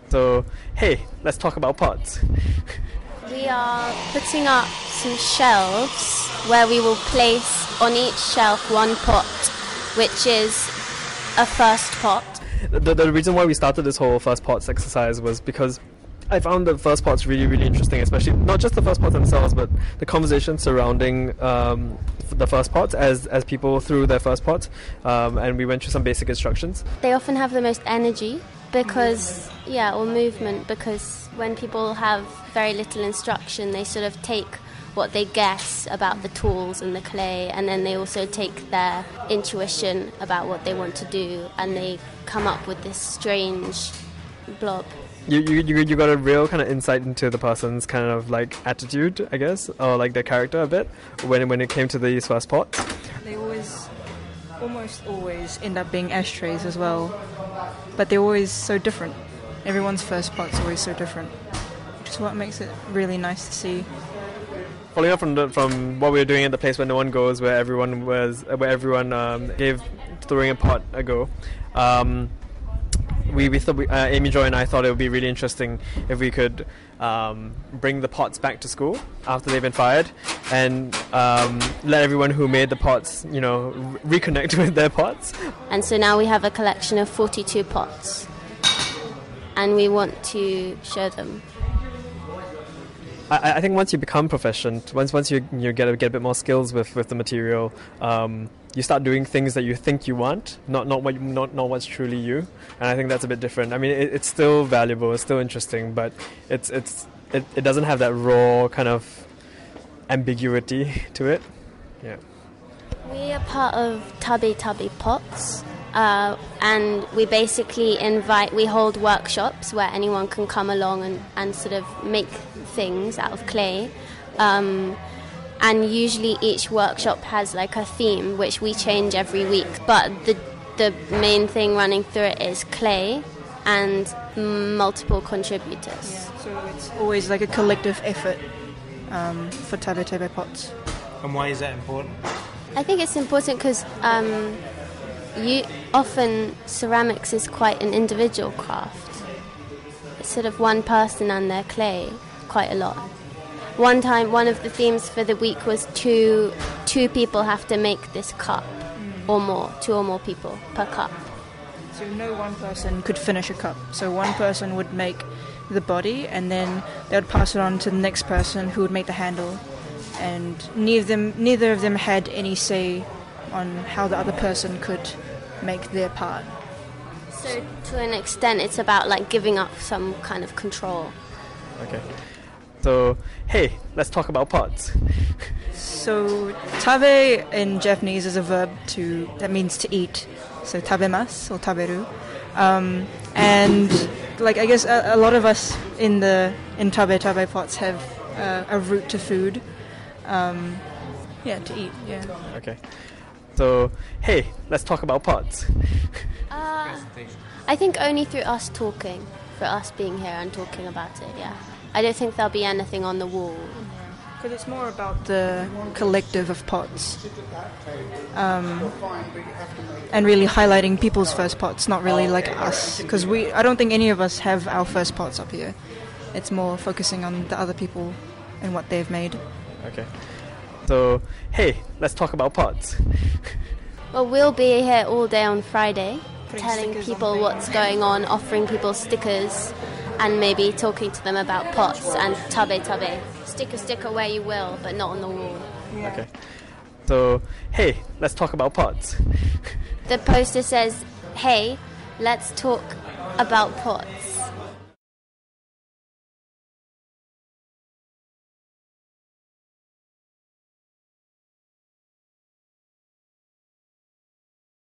So, hey, let's talk about pots. We are putting up some shelves where we will place on each shelf one pot, which is a first pot. The reason why we started this whole first pots exercise was because I found the first pots really, really interesting, especially not just the first pots themselves, but the conversation surrounding the first pots as people threw their first pots, and we went through some basic instructions. They often have the most energy because, or movement, because when people have very little instruction, they sort of take what they guess about the tools and the clay, and then they also take their intuition about what they want to do, and they come up with this strange blob. You got a real kind of insight into the person's kind of like attitude, I guess, or like their character a bit when it came to these first pots. They almost always end up being ashtrays as well, but they're always so different. Everyone's first pot's always so different, which is what makes it really nice to see. Following up from what we were doing at the place where no one goes, where everyone gave throwing a pot a go. We thought Amy, Joy, and I thought it would be really interesting if we could bring the pots back to school after they've been fired, and let everyone who made the pots, reconnect with their pots. And so now we have a collection of 42 pots, and we want to show them. I think once you become proficient, once you get a bit more skills with the material, you start doing things that you think you want, not what's truly you, and I think that's a bit different. I mean, it's still valuable, it's still interesting, but it doesn't have that raw kind of ambiguity to it. Yeah. We are part of TalkaboutPOTS, and we basically we hold workshops where anyone can come along and sort of make things out of clay. And usually each workshop has like a theme, which we change every week. But the main thing running through it is clay and multiple contributors. Yeah, so it's always like a collective effort for TalkaboutPOTS. And why is that important? I think it's important because often ceramics is quite an individual craft. It's sort of one person and their clay quite a lot. One time, one of the themes for the week was two people have to make this cup or more, 2 or more people per cup. So no one person could finish a cup. So one person would make the body, and then they would pass it on to the next person who would make the handle. And neither of them had any say on how the other person could make their part. So to an extent, it's about like giving up some kind of control. Okay. So, hey, let's talk about pots. So, tabe in Japanese is a verb that means to eat. So, tabemasu or taberu. And, like, I guess a lot of us in TalkaboutPOTS have a route to food. To eat, yeah. Okay. So, hey, let's talk about pots. I think only through us talking, for us being here and talking about it, yeah. I don't think there'll be anything on the wall. Because it's more about the collective of pots. And really highlighting people's first pots, not really like us. Because I don't think any of us have our first pots up here. It's more focusing on the other people and what they've made. Okay. So, hey, let's talk about pots. Well, we'll be here all day on Friday, telling people what's going on, offering people stickers, and maybe talking to them about pots and tabe. Sticker where you will, but not on the wall. Yeah. Okay. So, hey, let's talk about pots. The poster says, hey, let's talk about pots.